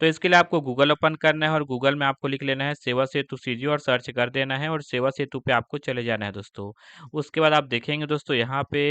तो इसके लिए आपको गूगल ओपन करना है और गूगल में आपको लिख लेना है सेवा सेतु सीजी और सर्च कर देना है और सेवा सेतु पे आपको चले जाना है दोस्तों। उसके बाद आप देखेंगे दोस्तों यहाँ पे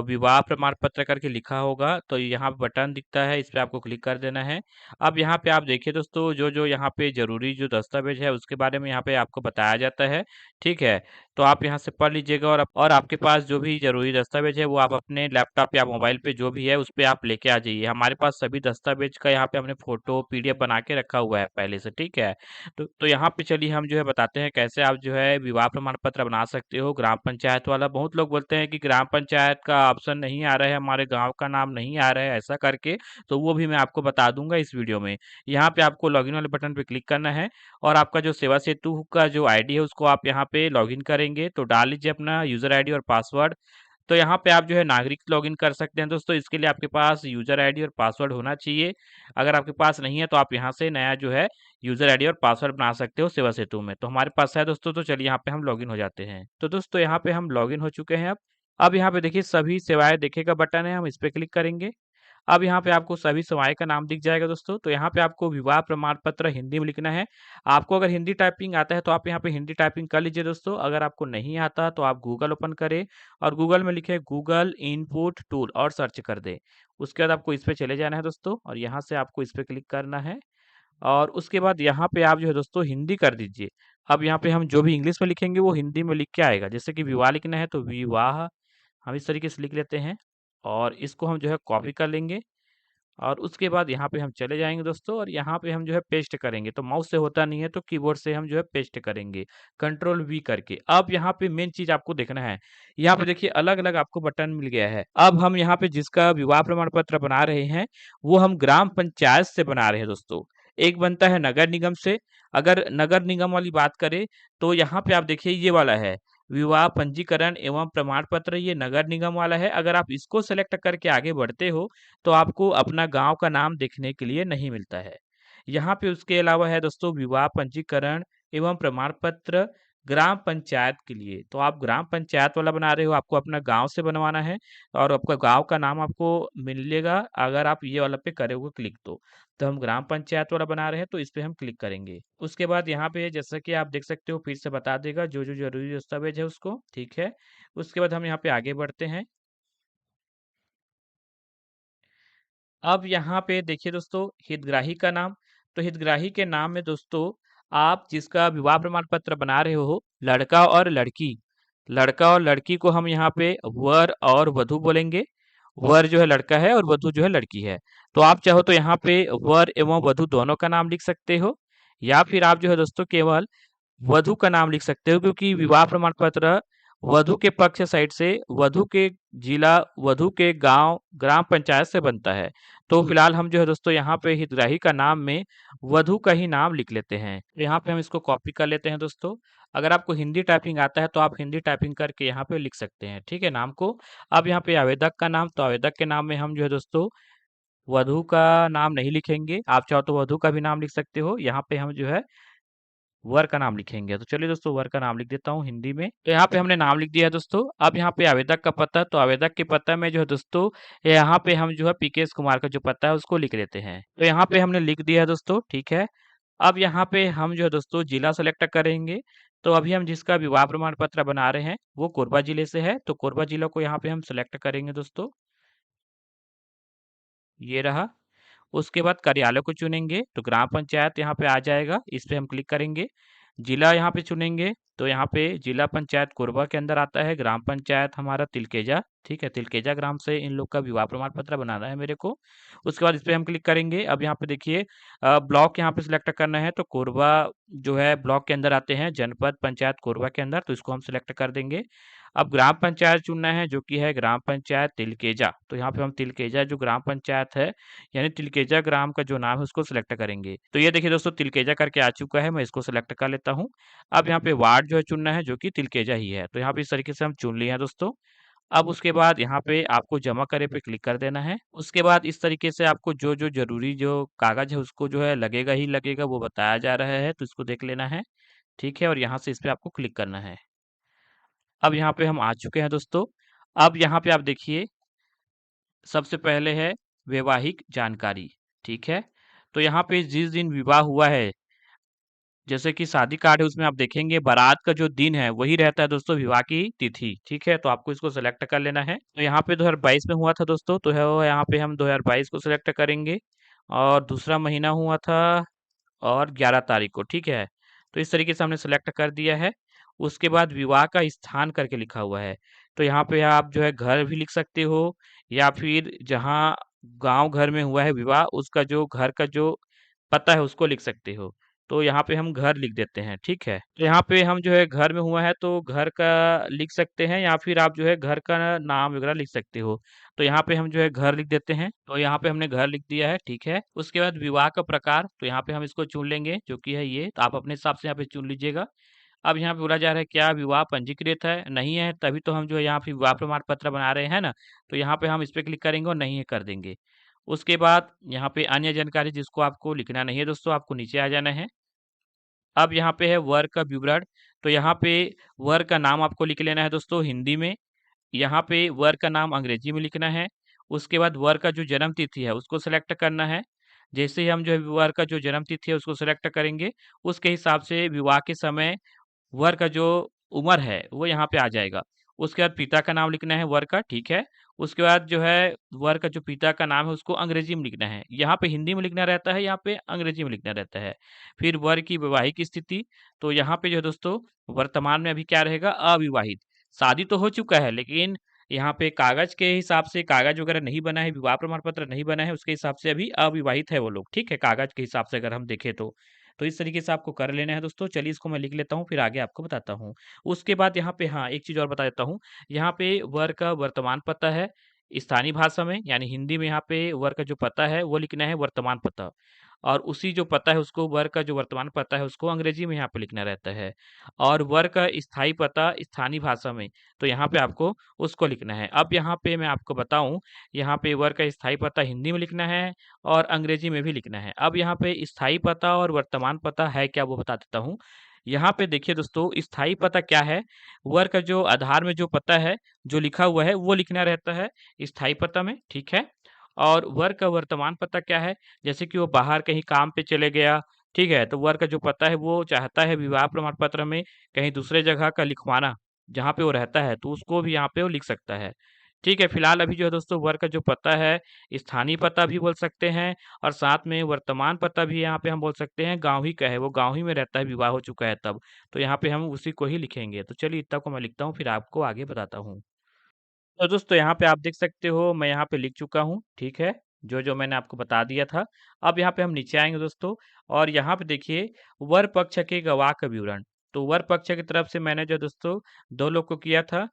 विवाह प्रमाण पत्र करके लिखा होगा, तो यहाँ पे बटन दिखता है, इस पे आपको क्लिक कर देना है। अब यहाँ पे आप देखिए दोस्तों जो यहाँ पे ज़रूरी जो दस्तावेज है उसके बारे में यहाँ पे आपको बताया जाता है, ठीक है? तो आप यहाँ से पढ़ लीजिएगा और आपके पास जो भी ज़रूरी दस्तावेज है वो आप अपने लैपटॉप या मोबाइल पे जो भी है उस पे आप लेके आ जाइए। हमारे पास सभी दस्तावेज का यहाँ पे हमने फ़ोटो, पीडीएफ बना के रखा हुआ है पहले से, ठीक है? तो यहाँ पे चलिए हम जो है बताते हैं कैसे आप जो है विवाह प्रमाण पत्र बना सकते हो ग्राम पंचायत वाला। बहुत लोग बोलते हैं कि ग्राम पंचायत का ऑप्शन नहीं आ रहा है, हमारे गाँव का नाम नहीं आ रहा है ऐसा करके, तो वो भी मैं आपको बता दूँगा इस वीडियो में। यहाँ पे आपको लॉगिन वाले बटन पे क्लिक करना है और आपका जो सेवा सेतु का जो आईडी है उसको आप यहाँ पे लॉगिन करेंगे, तो डाल लीजिए अपना यूज़र आईडी और पासवर्ड। तो यहाँ पे आप जो है नागरिक लॉगिन कर सकते हैं दोस्तों, इसके लिए आपके पास यूज़र आईडी और पासवर्ड होना चाहिए। अगर आपके पास नहीं है तो आप यहाँ से नया जो है यूज़र आईडी और पासवर्ड बना सकते हो सेवा सेतु में। तो हमारे पास है दोस्तों, तो चलिए यहाँ पे हम लॉगिन हो जाते हैं। तो दोस्तों यहाँ पे हम लॉगिन हो चुके हैं अब। अब यहाँ पे देखिए सभी सेवाएँ देखे का बटन है, हम इस पे क्लिक करेंगे। अब यहाँ पे आपको सभी सेवाएँ का नाम दिख जाएगा दोस्तों, तो यहाँ पे आपको विवाह प्रमाण पत्र हिंदी में लिखना है। आपको अगर हिंदी टाइपिंग आता है तो आप यहाँ पे हिंदी टाइपिंग कर लीजिए दोस्तों, अगर आपको नहीं आता तो आप गूगल ओपन करें और गूगल में लिखें गूगल इनपुट टूल और सर्च कर दें। उसके बाद आपको इस पे चले जाना है दोस्तों और यहाँ से आपको इस पे क्लिक करना है और उसके बाद यहाँ पे आप जो है दोस्तों हिंदी कर दीजिए। अब यहाँ पे हम जो भी इंग्लिश में लिखेंगे वो हिंदी में लिख के आएगा, जैसे कि विवाह लिखना है तो विवाह हम इस तरीके से लिख लेते हैं और इसको हम जो है कॉपी कर लेंगे और उसके बाद यहाँ पे हम चले जाएँगे दोस्तों और यहाँ पे हम जो है पेस्ट करेंगे। तो माउस से होता नहीं है तो कीबोर्ड से हम जो है पेस्ट करेंगे, कंट्रोल वी करके। अब यहाँ पे मेन चीज़ आपको देखना है, यहाँ पे देखिए अलग-अलग आपको बटन मिल गया है। अब हम यहाँ पे जिसका विवाह प्रमाण पत्र बना रहे हैं, वो हम ग्राम पंचायत से बना रहे हैं दोस्तों। एक बनता है नगर निगम से, अगर नगर निगम वाली बात करें, तो यहाँ पे आप देखिए ये वाला है, विवाह पंजीकरण एवं प्रमाण पत्र, ये नगर निगम वाला है। अगर आप इसको सेलेक्ट करके आगे बढ़ते हो, तो आपको अपना गाँव का नाम देखने के लिए नहीं मिलता है। यहाँ पे उसके अलावा है दोस्तों विवाह पंजीकरण एवं प्रमाण पत्र ग्राम पंचायत के लिए। तो आप ग्राम पंचायत वाला बना रहे हो, आपको अपना गाँव से बनवाना है और आपका गाँव का नाम आपको मिलेगा अगर आप ये वाला पे करोगे क्लिक तो। तो हम ग्राम पंचायत वाला बना रहे हैं तो इस पे हम क्लिक करेंगे। उसके बाद यहाँ पे जैसा कि आप देख सकते हो फिर से बता देगा जो-जो ज़रूरी दस्तावेज है उसको, ठीक है। उसके बाद हम यहाँ पे आगे बढ़ते हैं। अब यहाँ पे देखिए दोस्तों हितग्राही का नाम, तो हितग्राही के नाम में दोस्तों आप जिसका विवाह प्रमाण पत्र बना रहे हो, लड़का और लड़की को हम यहाँ पे वर और वधू बोलेंगे। वर जो है लड़का है और वधू जो है लड़की है। तो आप चाहो तो यहाँ पे वर एवं वधू दोनों का नाम लिख सकते हो या फिर आप जो है दोस्तों केवल वधू का नाम लिख सकते हो, क्योंकि विवाह प्रमाण पत्र वधू के पक्ष साइड से वधु के जिला, वधु के गांव, ग्राम पंचायत से बनता है। तो फिलहाल हम जो है दोस्तों यहाँ पे हितग्राही का नाम में वधु का ही नाम लिख लेते हैं। यहाँ पे हम इसको कॉपी कर लेते हैं दोस्तों। अगर आपको हिंदी टाइपिंग आता है तो आप हिंदी टाइपिंग करके यहाँ पे लिख सकते हैं, ठीक है, नाम को। अब यहाँ पे आवेदक का नाम, तो आवेदक के नाम में हम जो है दोस्तों वधु का नाम नहीं लिखेंगे, आप चाहो तो वधु का भी नाम लिख सकते हो। यहाँ पे हम जो है वर का नाम लिखेंगे। तो चलिए दोस्तों वर का नाम लिख देता हूँ हिंदी में। तो यहाँ पे हमने नाम लिख दिया है दोस्तों। अब यहाँ पे आवेदक का पता, तो आवेदक के पता में जो है दोस्तों यहाँ पे हम जो है पीकेएस कुमार का जो पता है उसको लिख लेते हैं। तो यहाँ पे हमने लिख दिया है दोस्तों, ठीक है। अब यहाँ पे हम जो है दोस्तों जिला सेलेक्ट करेंगे। तो अभी हम जिसका विवाह प्रमाण पत्र बना रहे हैं वो कोरबा जिले से है, तो कोरबा जिला को यहाँ पे हम सेलेक्ट करेंगे दोस्तों। ये रहा। उसके बाद कार्यालय को चुनेंगे तो ग्राम पंचायत यहाँ पे आ जाएगा, इस पे हम क्लिक करेंगे। जिला यहाँ पे चुनेंगे तो यहाँ पे जिला पंचायत कोरबा के अंदर आता है, ग्राम पंचायत हमारा तिलकेजा, ठीक है, तिलकेजा ग्राम से इन लोग का विवाह प्रमाण पत्र बनाना है मेरे को। उसके बाद इस पे हम क्लिक करेंगे। अब यहाँ पे देखिए ब्लॉक यहाँ पे सिलेक्ट करना है, तो कोरबा जो है ब्लॉक के अंदर आते हैं, जनपद पंचायत कोरबा के अंदर, तो इसको हम सिलेक्ट कर देंगे। अब ग्राम पंचायत चुनना है जो कि है ग्राम पंचायत तिलकेजा, तो यहाँ पे हम तिलकेजा जो ग्राम पंचायत है यानी तिलकेजा ग्राम का जो नाम है उसको सिलेक्ट करेंगे। तो ये देखिए दोस्तों तिलकेजा करके आ चुका है, मैं इसको सिलेक्ट कर लेता हूँ। अब यहाँ पे वार्ड जो है चुनना है जो कि तिलकेजा ही है, तो यहाँ पे इस तरीके से हम चुन लिए हैं दोस्तों। अब उसके बाद यहाँ पे आपको जमा करे पे क्लिक कर देना है। उसके बाद इस तरीके से आपको जो जरूरी जो कागज है उसको जो है लगेगा ही लगेगा वो बताया जा रहा है, तो इसको देख लेना है, ठीक है, और यहाँ से इस पे आपको क्लिक करना है। अब यहाँ पे हम आ चुके हैं दोस्तों। अब यहाँ पे आप देखिए सबसे पहले है वैवाहिक जानकारी, ठीक है। तो यहाँ पे जिस दिन विवाह हुआ है, जैसे कि शादी कार्ड है उसमें आप देखेंगे बारात का जो दिन है वही रहता है दोस्तों विवाह की तिथि। ठीक है, तो आपको इसको सेलेक्ट कर लेना है। तो यहाँ पे 2022 में हुआ था दोस्तों, तो है वो यहाँ पे हम 2022 को सिलेक्ट करेंगे। और दूसरा महीना हुआ था और 11 तारीख को। ठीक है, तो इस तरीके से हमने सेलेक्ट कर दिया है। उसके बाद विवाह का स्थान करके लिखा हुआ है, तो यहाँ पे आप जो है घर भी लिख सकते हो, या फिर जहाँ गांव घर में हुआ है विवाह उसका जो घर का जो पता है उसको लिख सकते हो। तो यहाँ पे हम घर लिख देते हैं। ठीक है, तो यहाँ पे हम जो है घर में हुआ है तो घर का लिख सकते हैं, या फिर आप जो है घर का नाम वगैरह लिख सकते हो। तो यहाँ पे हम जो है घर लिख देते हैं, तो यहाँ पे हमने घर लिख दिया है। ठीक है, उसके बाद विवाह का प्रकार, तो यहाँ पे हम इसको चुन लेंगे जो कि है ये, तो आप अपने हिसाब से यहाँ पे चुन लीजिएगा। अब यहाँ पे बोला जा रहा है क्या विवाह पंजीकृत है, नहीं है, तभी तो हम जो है यहाँ पे विवाह प्रमाण पत्र बना रहे हैं ना। तो यहाँ पे हम इस पे क्लिक करेंगे और नहीं है कर देंगे। उसके बाद यहाँ पे अन्य जानकारी जिसको आपको लिखना नहीं है दोस्तों, आपको नीचे आ जाना है। अब यहाँ पे है वर्ग का विवरण, तो यहाँ पे वर्ग का नाम आपको लिख लेना है दोस्तों हिंदी में। यहाँ पे वर्ग का नाम अंग्रेजी में लिखना है। उसके बाद वर्ग का जो जन्म तिथि है उसको सेलेक्ट करना है। जैसे ही हम जो है वर्ग का जो जन्म तिथि है उसको सेलेक्ट करेंगे, उसके हिसाब से विवाह के समय वर का जो उम्र है वो यहाँ पे आ जाएगा। उसके बाद पिता का नाम लिखना है वर का। ठीक है, उसके बाद जो है वर का जो पिता का नाम है उसको अंग्रेजी में लिखना है। यहाँ पे हिंदी में लिखना रहता है, यहाँ पे अंग्रेजी में लिखना रहता है। फिर वर की वैवाहिक स्थिति, तो यहाँ पे जो है दोस्तों वर्तमान में अभी क्या रहेगा, अविवाहित। शादी तो हो चुका है लेकिन यहाँ पे कागज के हिसाब से कागज वगैरह नहीं बना है, विवाह प्रमाण पत्र नहीं बना है, उसके हिसाब से अभी अविवाहित है वो लोग। ठीक है, कागज के हिसाब से अगर हम देखें तो इस तरीके से आपको कर लेना है दोस्तों। चलिए इसको मैं लिख लेता हूँ, फिर आगे आपको बताता हूँ। उसके बाद यहाँ पे हाँ, एक चीज़ और बता देता हूँ। यहाँ पे वर का वर्तमान पता है स्थानीय भाषा में, यानी हिंदी में यहाँ पे वर का जो पता है वो लिखना है वर्तमान पता। और उसी जो पता है उसको वर का जो वर्तमान पता है उसको अंग्रेजी में यहाँ पे लिखना रहता है। और वर का स्थायी पता स्थानीय भाषा में, तो यहाँ पे आपको उसको लिखना है। अब यहाँ पे मैं आपको बताऊँ, यहाँ पे वर का स्थायी पता हिंदी में लिखना है और अंग्रेजी में भी लिखना है। अब यहाँ पे स्थायी पता और वर्तमान पता है क्या वो बता देता हूँ। यहाँ पे देखिए दोस्तों, स्थायी पता क्या है, वर्ग का जो आधार में जो पता है जो लिखा हुआ है वो लिखना रहता है स्थायी पता में। ठीक है, और वर्ग का वर्तमान पता क्या है, जैसे कि वो बाहर कहीं काम पे चले गया। ठीक है, तो वर्ग का जो पता है वो चाहता है विवाह प्रमाण पत्र में कहीं दूसरे जगह का लिखवाना, जहाँ पे वो रहता है, तो उसको भी यहाँ पे वो लिख सकता है। ठीक है, फिलहाल अभी जो है दोस्तों वर्ग का जो पता है स्थानीय पता भी बोल सकते हैं, और साथ में वर्तमान पता भी यहाँ पे हम बोल सकते हैं गाँव ही का है, वो गाँव ही में रहता है, विवाह हो चुका है तब। तो यहाँ पे हम उसी को ही लिखेंगे। तो चलिए इतना को मैं लिखता हूँ, फिर आपको आगे बताता हूँ। तो दोस्तों यहाँ पे आप देख सकते हो मैं यहाँ पे लिख चुका हूँ। ठीक है, जो मैंने आपको बता दिया था। अब यहाँ पे हम नीचे आएंगे दोस्तों, और यहाँ पे देखिए वर पक्ष के गवाह का विवरण। तो वर पक्ष की तरफ से मैंने जो दोस्तों दो लोग को किया था,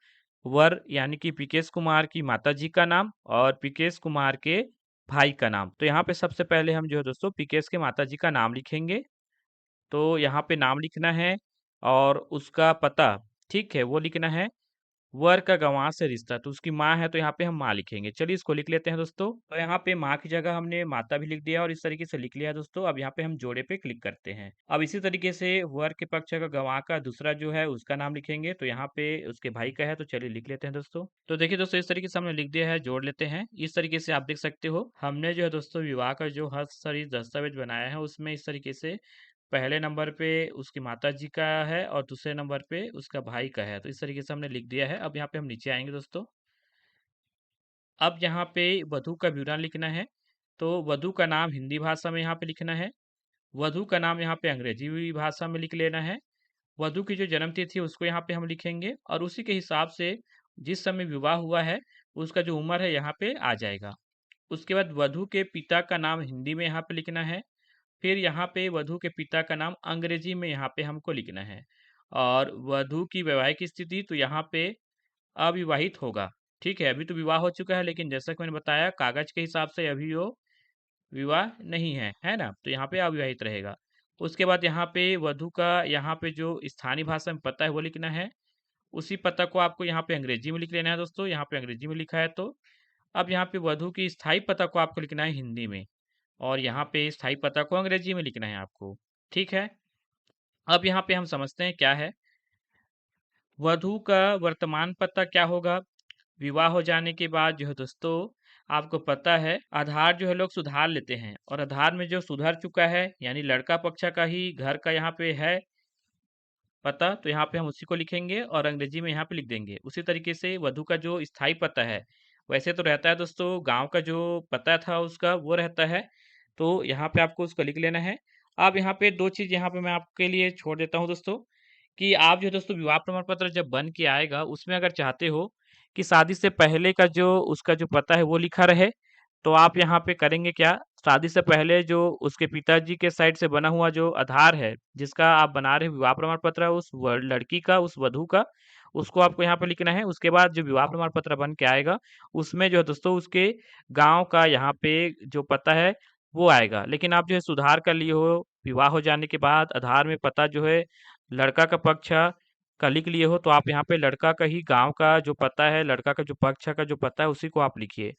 वर यानी कि पीकेश कुमार की माता जी का नाम और पीकेश कुमार के भाई का नाम। तो यहाँ पे सबसे पहले हम जो है दोस्तों पीकेश के माता जी का नाम लिखेंगे। तो यहाँ पे नाम लिखना है और उसका पता, ठीक है, वो लिखना है। वर का गँवार से रिश्ता, तो उसकी माँ है तो यहाँ पे हम माँ लिखेंगे। चलिए इसको लिख लेते हैं दोस्तों। तो यहाँ पे माँ की जगह हमने माता भी लिख दिया और इस तरीके से लिख लिया है दोस्तों। अब यहाँ पे हम जोड़े पे क्लिक करते हैं। अब इसी तरीके से वर के पक्ष का गँवार का दूसरा जो है उसका नाम लिखेंगे, तो यहाँ पे उसके भाई का है, तो चलिए लिख लेते हैं दोस्तों। तो देखिए दोस्तों इस तरीके से हमने लिख दिया है, जोड़ लेते हैं। इस तरीके से आप देख सकते हो हमने जो है दोस्तों विवाह का जो हस्ताक्षरित दस्तावेज बनाया है उसमें इस तरीके से पहले नंबर पे उसकी माताजी का है और दूसरे नंबर पे उसका भाई का है। तो इस तरीके से हमने लिख दिया है। अब यहाँ पे हम नीचे आएँगे दोस्तों। अब यहाँ पे वधू का विवरण लिखना है। तो वधू का नाम हिंदी भाषा में यहाँ पे लिखना है। वधू का नाम यहाँ पे अंग्रेजी भाषा में लिख लेना है। वधू की जो जन्म तिथि है उसको यहाँ पे हम लिखेंगे और उसी के हिसाब से जिस समय विवाह हुआ है उसका जो उम्र है यहाँ पे आ जाएगा। उसके बाद वधू के पिता का नाम हिंदी में यहाँ पे लिखना है। फिर यहाँ पे वधू के पिता का नाम अंग्रेजी में यहाँ पे हमको लिखना है। और वधू की वैवाहिक स्थिति, तो यहाँ पे अविवाहित होगा। ठीक है, अभी तो विवाह हो चुका है लेकिन जैसा कि मैंने बताया कागज के हिसाब से अभी वो विवाह नहीं है ना? तो यहाँ पे अविवाहित रहेगा। उसके बाद यहाँ पे वधू का यहाँ पे जो स्थानीय भाषा में पता है वो लिखना है। उसी पता को आपको यहाँ पे अंग्रेजी में लिख लेना है दोस्तों। यहाँ पे अंग्रेजी में लिखा है तो अब यहाँ पे वधू की स्थायी पता को आपको लिखना है हिंदी में, और यहाँ पे स्थायी पता को अंग्रेजी में लिखना है आपको। ठीक है, अब यहाँ पे हम समझते हैं क्या है। वधू का वर्तमान पता क्या होगा, विवाह हो जाने के बाद जो है दोस्तों आपको पता है आधार जो है लोग सुधार लेते हैं, और आधार में जो सुधर चुका है यानी लड़का पक्ष का ही घर का यहाँ पे है पता, तो यहाँ पे हम उसी को लिखेंगे और अंग्रेजी में यहाँ पे लिख देंगे। उसी तरीके से वधु का जो स्थायी पता है, वैसे तो रहता है दोस्तों गांव का जो पता था उसका वो रहता है, तो यहाँ पे आपको उसको लिख लेना है। अब यहाँ पे दो चीज यहाँ पे मैं आपके लिए छोड़ देता हूँ दोस्तों, कि आप जो दोस्तों विवाह प्रमाण पत्र जब बन के आएगा उसमें अगर चाहते हो कि शादी से पहले का जो उसका जो पता है वो लिखा रहे, तो आप यहाँ पे करेंगे क्या, शादी से पहले जो उसके पिताजी के साइड से बना हुआ जो आधार है जिसका आप बना रहे हो विवाह प्रमाण पत्र उस लड़की का उस वधु का, उसको आपको यहाँ पे लिखना है। उसके बाद जो विवाह प्रमाण पत्र बन के आएगा उसमें जो है दोस्तों उसके गांव का यहाँ पे जो पता है वो आएगा। लेकिन आप जो है सुधार कर लिए हो विवाह हो जाने के बाद आधार में पता जो है लड़का का पक्ष का लिख लिए हो, तो आप यहाँ पे लड़का का ही गांव का जो पता है लड़का का जो पक्ष का जो पता है उसी को आप लिखिए।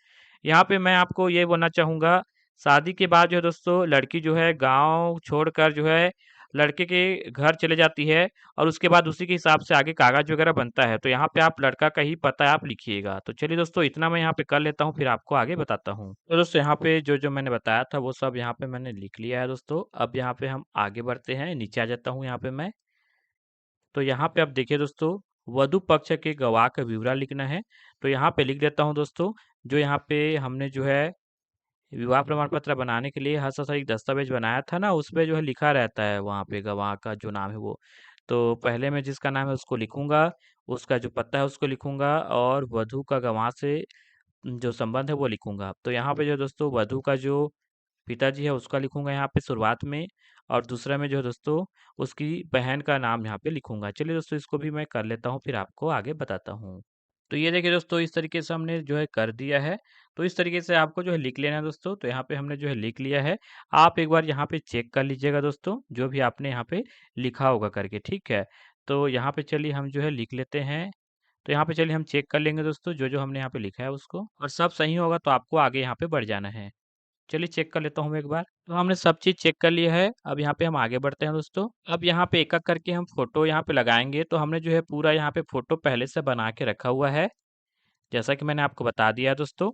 यहाँ पे मैं आपको ये बोलना चाहूंगा, शादी के बाद जो है दोस्तों लड़की जो है गांव छोड़कर जो है लड़के के घर चले जाती है, और उसके बाद उसी के हिसाब से आगे कागज वगैरह बनता है, तो यहाँ पे आप लड़का का ही पता आप लिखिएगा। तो चलिए दोस्तों इतना मैं यहाँ पे कर लेता हूँ, फिर आपको आगे बताता हूँ। तो दोस्तों यहाँ पे जो जो मैंने बताया था वो सब यहाँ पे मैंने लिख लिया है दोस्तों। अब यहाँ पे हम आगे बढ़ते हैं, नीचे आ जाता हूँ यहाँ पे मैं। तो यहाँ पे आप देखिए दोस्तों वधु पक्ष के गवाह का विवरण लिखना है, तो यहाँ पे लिख देता हूँ दोस्तों। जो यहाँ पे हमने जो है विवाह प्रमाण पत्र बनाने के लिए हस्ताक्षरित दस्तावेज बनाया था ना, उसपे जो है लिखा रहता है वहाँ पे गवाह का जो नाम है वो। तो पहले मैं जिसका नाम है उसको लिखूंगा, उसका जो पता है उसको लिखूंगा, और वधु का गवाह से जो संबंध है वो लिखूंगा। तो यहाँ पे जो दोस्तों वधु का जो पिताजी है उसका लिखूंगा यहाँ पे शुरुआत में, और दूसरा में जो है दोस्तों उसकी बहन का नाम यहाँ पे लिखूंगा। चलिए दोस्तों इसको भी मैं कर लेता हूँ, फिर आपको आगे बताता हूँ। तो ये देखिए दोस्तों इस तरीके से हमने जो है कर दिया है। तो इस तरीके से आपको जो है लिख लेना है दोस्तों। तो यहाँ पे हमने जो है लिख लिया है। आप एक बार यहाँ पे चेक कर लीजिएगा दोस्तों जो भी आपने यहाँ पे लिखा होगा करके, ठीक है। तो यहाँ पे चलिए हम जो है लिख लेते हैं। तो यहाँ पे चलिए हम चेक कर लेंगे दोस्तों जो जो हमने यहाँ पे लिखा है उसको, और सब सही होगा तो आपको आगे यहाँ पे बढ़ जाना है। चलिए चेक कर लेता हूँ मैं एक बार। तो हमने सब चीज़ चेक कर लिया है। अब यहाँ पे हम आगे बढ़ते हैं दोस्तों। अब यहाँ पे एक-एक करके हम फ़ोटो यहाँ पे लगाएँगे। तो हमने जो है पूरा यहाँ पे फ़ोटो पहले से बना के रखा हुआ है, जैसा कि मैंने आपको बता दिया है दोस्तों।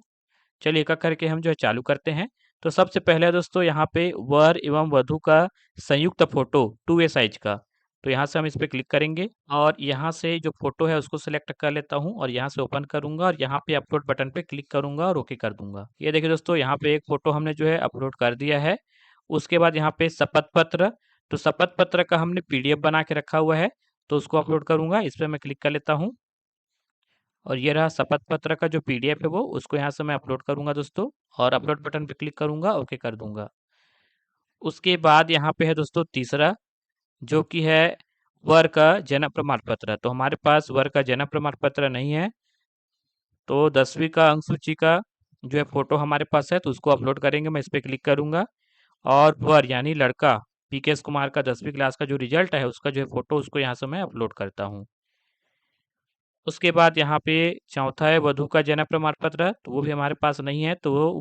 चलिए एक-एक करके हम जो है चालू करते हैं। तो सबसे पहले दोस्तों यहाँ पे वर एवं वधु का संयुक्त फ़ोटो 2A साइज़ का। तो यहाँ से हम इस पे क्लिक करेंगे, और यहाँ से जो फ़ोटो है उसको सिलेक्ट कर लेता हूँ, और यहाँ से ओपन करूँगा, और यहाँ पे अपलोड बटन पे क्लिक करूँगा और ओके कर दूँगा। ये देखिए दोस्तों यहाँ पे एक फ़ोटो हमने जो है अपलोड कर दिया है। उसके बाद यहाँ पे शपथ पत्र, तो शपथ पत्र का हमने पीडीएफ बना के रखा हुआ है, तो उसको अपलोड करूँगा। इस पे मैं क्लिक कर लेता हूँ, और ये रहा शपथ पत्र का जो पीडीएफ है वो, उसको यहाँ से मैं अपलोड करूँगा दोस्तों, और अपलोड बटन पे क्लिक करूँगा, ओके कर दूँगा। उसके बाद यहाँ पे है दोस्तों तीसरा, जो कि है वर का जन्म प्रमाण पत्र। तो हमारे पास वर का जन्म प्रमाण पत्र नहीं है, तो 10वीं का अंक सूची का जो है फोटो हमारे पास है, तो उसको अपलोड करेंगे। मैं इस पे क्लिक करूंगा, और वर यानी लड़का पीकेएस कुमार का 10वीं क्लास का जो रिजल्ट है उसका जो है फोटो उसको यहाँ से मैं अपलोड करता हूँ। उसके बाद यहाँ पे चौथा है वधु का जन्म प्रमाण पत्र, तो वो भी हमारे पास नहीं है, तो वो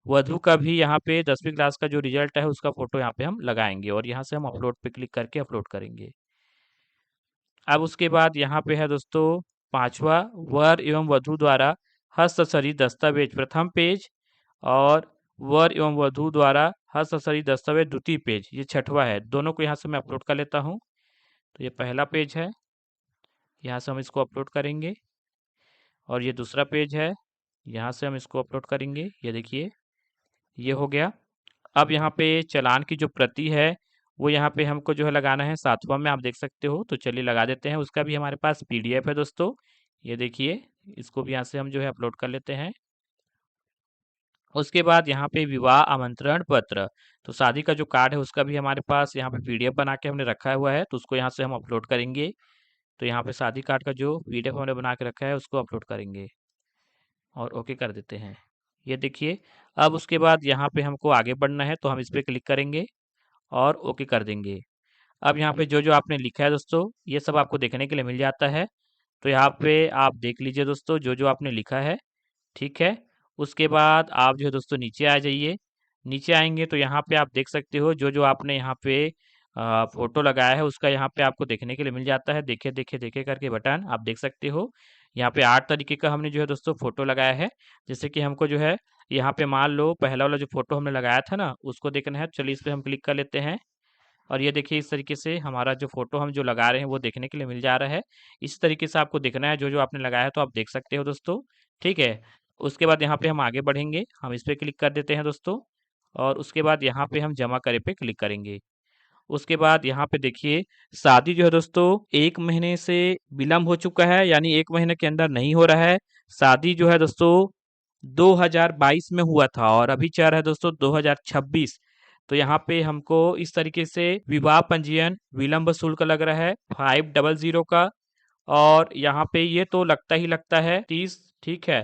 वधु का भी यहाँ पे 10वीं क्लास का जो रिजल्ट है उसका फोटो यहाँ पे हम लगाएंगे, और यहाँ से हम अपलोड पे क्लिक करके अपलोड करेंगे। अब उसके बाद यहाँ पे है दोस्तों पांचवा, वर एवं वधु द्वारा हस्ताक्षरित दस्तावेज प्रथम पेज, और वर एवं वधु द्वारा हस्ताक्षरित दस्तावेज द्वितीय पेज, ये छठवा है। दोनों को यहाँ से मैं अपलोड कर लेता हूँ। तो ये पहला पेज है, यहाँ से हम इसको अपलोड करेंगे, और ये दूसरा पेज है, यहाँ से हम इसको अपलोड करेंगे। ये देखिए ये हो गया। अब यहाँ पे चालान की जो प्रति है वो यहाँ पे हमको जो है लगाना है 7वां में, आप देख सकते हो। तो चलिए लगा देते हैं। उसका भी हमारे पास पीडीएफ है दोस्तों, ये देखिए। इसको भी यहाँ से हम जो है अपलोड कर लेते हैं। उसके बाद यहाँ पे विवाह आमंत्रण पत्र, तो शादी का जो कार्ड है उसका भी हमारे पास यहाँ पे पीडीएफ बना के हमने रखा हुआ है, तो उसको यहाँ से हम अपलोड करेंगे। तो यहाँ पे शादी कार्ड का जो पीडीएफ हमने बना के रखा है उसको अपलोड करेंगे, और ओके कर देते हैं। ये देखिए। अब उसके बाद यहाँ पे हमको आगे बढ़ना है, तो हम इस पे क्लिक करेंगे और ओके कर देंगे। अब यहाँ पे जो जो आपने लिखा है दोस्तों ये सब आपको देखने के लिए मिल जाता है। तो यहाँ पे आप देख लीजिए दोस्तों जो जो आपने लिखा है, ठीक है। उसके बाद आप जो है दोस्तों नीचे आ जाइए। नीचे आएंगे तो यहाँ पे आप देख सकते हो जो जो आपने यहाँ पे फोटो लगाया है उसका यहाँ पे आपको देखने के लिए मिल जाता है। देखे देखे देखे करके बटन आप देख सकते हो। यहाँ पे 8 तरीके का हमने जो है दोस्तों फ़ोटो लगाया है। जैसे कि हमको जो है यहाँ पे मान लो पहला वाला जो फ़ोटो हमने लगाया था ना, उसको देखना है। चलिए इस पे हम क्लिक कर लेते हैं और ये देखिए इस तरीके से हमारा जो फ़ोटो हम जो लगा रहे हैं वो देखने के लिए मिल जा रहा है। इस तरीके से आपको देखना है जो-जो आपने लगाया है तो आप देख सकते हो दोस्तों, ठीक है? उसके बाद यहाँ पे हम आगे बढ़ेंगे, हम इस पे क्लिक कर देते हैं दोस्तों और उसके बाद यहाँ पे हम जमा करे पे क्लिक करेंगे। उसके बाद यहाँ पे देखिए शादी जो है दोस्तों 1 महीने से विलम्ब हो चुका है, यानी 1 महीने के अंदर नहीं हो रहा है। शादी जो है दोस्तों 2022 में हुआ था और अभी चल रहा है दोस्तों 2026। तो यहाँ पे हमको इस तरीके से विवाह पंजीयन विलम्ब शुल्क लग रहा है 500 का। और यहाँ पे ये तो लगता ही लगता है 30, ठीक है।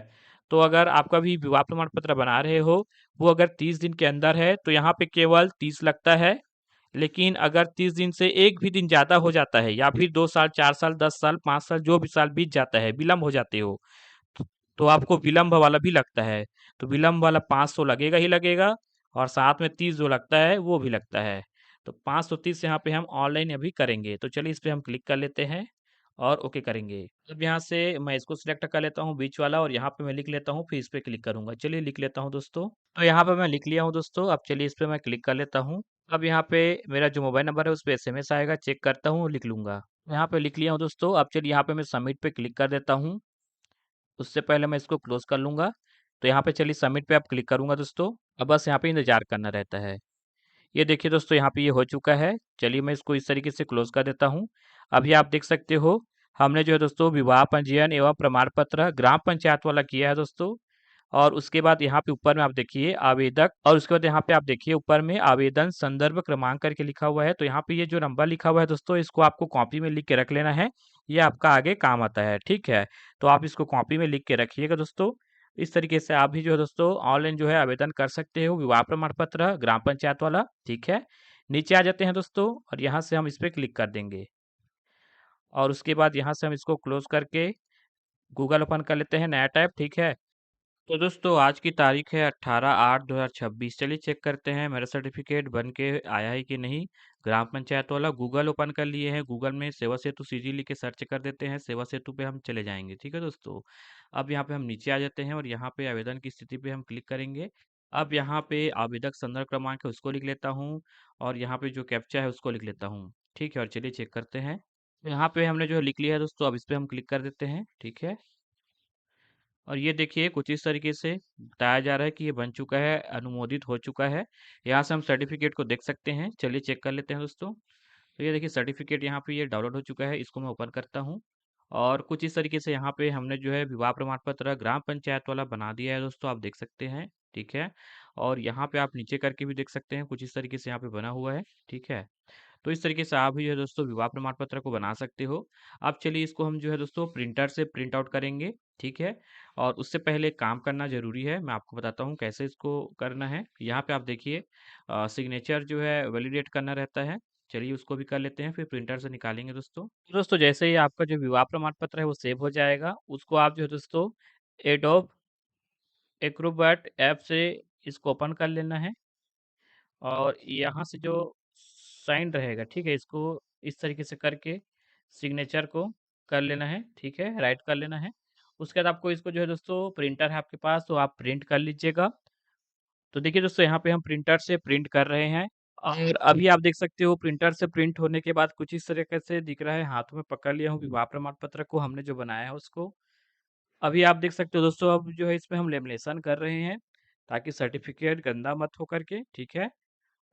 तो अगर आपका भी विवाह प्रमाण पत्र बना रहे हो, वो अगर 30 दिन के अंदर है तो यहाँ पे केवल 30 लगता है। लेकिन अगर 30 दिन से एक भी दिन ज़्यादा हो जाता है या फिर 2 साल, 4 साल, 10 साल, 5 साल जो भी साल बीत जाता है, विलम्ब हो जाते हो, तो तो आपको विलम्ब वाला भी लगता है। तो विलम्ब वाला 500 लगेगा ही लगेगा और साथ में 30 जो लगता है, वो भी लगता है। तो 530 यहाँ पे हम ऑनलाइन अभी करेंगे। तो चलिए इस पे हम क्लिक कर लेते हैं और ओके करेंगे। अब यहाँ से मैं इसको सिलेक्ट कर लेता हूँ बीच वाला और यहाँ पे मैं लिख लेता हूँ, फिर इस पे क्लिक करूँगा। चलिए लिख लेता हूँ दोस्तों। तो यहाँ पे मैं लिख लिया हूँ दोस्तों, अब चलिए इस पे मैं क्लिक कर लेता हूँ। अब यहाँ पे मेरा जो मोबाइल नंबर है उस पे एसएमएस आएगा, चेक करता हूँ और लिख लूँगा। यहाँ पे लिख लिया हूँ दोस्तों, अब चलिए यहाँ पे मैं सबमिट पे क्लिक कर देता हूँ। उससे पहले मैं इसको क्लोज़ कर लूँगा। तो यहाँ पे चलिए सबमिट पे अब क्लिक करूँगा दोस्तों। अब बस यहाँ पे इंतज़ार करना रहता है। ये देखिए दोस्तों यहाँ पे ये हो चुका है। चलिए मैं इसको इस तरीके से क्लोज़ कर देता हूँ। अभी आप देख सकते हो हमने जो है दोस्तों विवाह पंजीयन एवं प्रमाण पत्र ग्राम पंचायत वाला किया है दोस्तों। और उसके बाद यहाँ पे ऊपर में आप देखिए आवेदक और उसके बाद यहाँ पे आप देखिए ऊपर में आवेदन संदर्भ क्रमांक करके लिखा हुआ है। तो यहाँ पे ये जो नंबर लिखा हुआ है दोस्तों इसको आपको कॉपी में लिख के रख लेना है। ये आपका आगे काम आता है, ठीक है? तो आप इसको कॉपी में लिख के रखिएगा दोस्तों। इस तरीके से आप भी जो है दोस्तों ऑनलाइन जो है आवेदन कर सकते हो विवाह प्रमाण पत्र ग्राम पंचायत वाला, ठीक है? नीचे आ जाते हैं दोस्तों और यहाँ से हम इस पे क्लिक कर देंगे और उसके बाद यहाँ से हम इसको क्लोज़ करके गूगल ओपन कर लेते हैं नया टैब, ठीक है? तो दोस्तों आज की तारीख है 18/8/2026। चलिए चेक करते हैं मेरा सर्टिफिकेट बन के आया है कि नहीं। ग्राम पंचायत वाला गूगल ओपन कर लिए हैं, गूगल में सेवा सेतु सीजी लिख के सर्च कर देते हैं, सेवा सेतु पे हम चले जाएंगे, ठीक है दोस्तों। अब यहाँ पे हम नीचे आ जाते हैं और यहाँ पे आवेदन की स्थिति पे हम क्लिक करेंगे। अब यहाँ पे आवेदक संदर्भ क्रमांक है उसको लिख लेता हूँ और यहाँ पे जो कैप्चा है उसको लिख लेता हूँ, ठीक है। और चलिए चेक करते हैं। यहाँ पे हमने जो है लिख लिया है दोस्तों, अब इस पे हम क्लिक कर देते हैं, ठीक है। और ये देखिए कुछ इस तरीके से बताया जा रहा है कि ये बन चुका है, अनुमोदित हो चुका है। यहाँ से हम सर्टिफिकेट को देख सकते हैं। चलिए चेक कर लेते हैं दोस्तों। तो ये देखिए सर्टिफिकेट यहाँ पे ये डाउनलोड हो चुका है, इसको मैं ओपन करता हूँ। और कुछ इस तरीके से यहाँ पे हमने जो है विवाह प्रमाण पत्र ग्राम पंचायत वाला बना दिया है दोस्तों, आप देख सकते हैं, ठीक है। और यहाँ पे आप नीचे करके भी देख सकते हैं, कुछ इस तरीके से यहाँ पे बना हुआ है, ठीक है। तो इस तरीके से आप भी जो है दोस्तों विवाह प्रमाण पत्र को बना सकते हो। अब चलिए इसको हम जो है दोस्तों प्रिंटर से प्रिंट आउट करेंगे, ठीक है। और उससे पहले एक काम करना ज़रूरी है, मैं आपको बताता हूँ कैसे इसको करना है। यहाँ पे आप देखिए सिग्नेचर जो है वैलिडेट करना रहता है। चलिए उसको भी कर लेते हैं, फिर प्रिंटर से निकालेंगे दोस्तों। तो दोस्तों जैसे ही आपका जो विवाह प्रमाण पत्र है वो सेव हो जाएगा, उसको आप जो है दोस्तों एडोब एक्रोबैट ऐप से इसको ओपन कर लेना है। और यहाँ से जो साइन रहेगा, ठीक है, इसको इस तरीके से करके सिग्नेचर को कर लेना है, ठीक है, राइट कर लेना है। उसके बाद आपको इसको जो है दोस्तों प्रिंटर है आपके पास तो आप प्रिंट कर लीजिएगा। तो देखिए दोस्तों यहाँ पे हम प्रिंटर से प्रिंट कर रहे हैं और अभी आप देख सकते हो प्रिंटर से प्रिंट होने के बाद कुछ इस तरीके से दिख रहा है, हाथों में पकड़ लिया हूँ विवाह प्रमाण पत्र को हमने जो बनाया है उसको। अभी आप देख सकते हो दोस्तों अब जो है इसमें हम लेमिनेशन कर रहे हैं ताकि सर्टिफिकेट गंदा मत हो करके, ठीक है।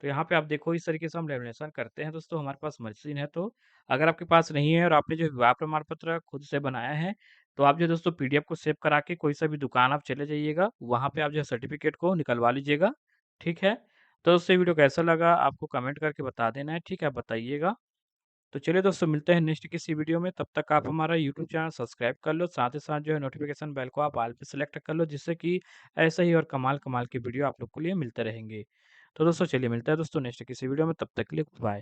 तो यहाँ पे आप देखो इस तरीके से हम लेमिनेशन करते हैं दोस्तों, हमारे पास मशीन है। तो अगर आपके पास नहीं है और आपने जो विवाह प्रमाण पत्र खुद से बनाया है तो आप जो है दोस्तों पीडीएफ को सेव करा के कोई सा भी दुकान आप चले जाइएगा, वहाँ पे आप जो है सर्टिफिकेट को निकलवा लीजिएगा, ठीक है। तो उससे वीडियो कैसा लगा आपको कमेंट करके बता देना है, ठीक है, आप बताइएगा। तो चलिए दोस्तों मिलते हैं नेक्स्ट किसी वीडियो में, तब तक आप हमारा यूट्यूब चैनल सब्सक्राइब कर लो, साथ ही साथ जो है नोटिफिकेशन बेल को आप ऑल पे सेलेक्ट कर लो, जिससे कि ऐसे ही और कमाल कमाल की वीडियो आप लोग को लिए मिलते रहेंगे। तो दोस्तों चलिए मिलता है दोस्तों नेक्स्ट किसी वीडियो में, तब तक के लिए बाय।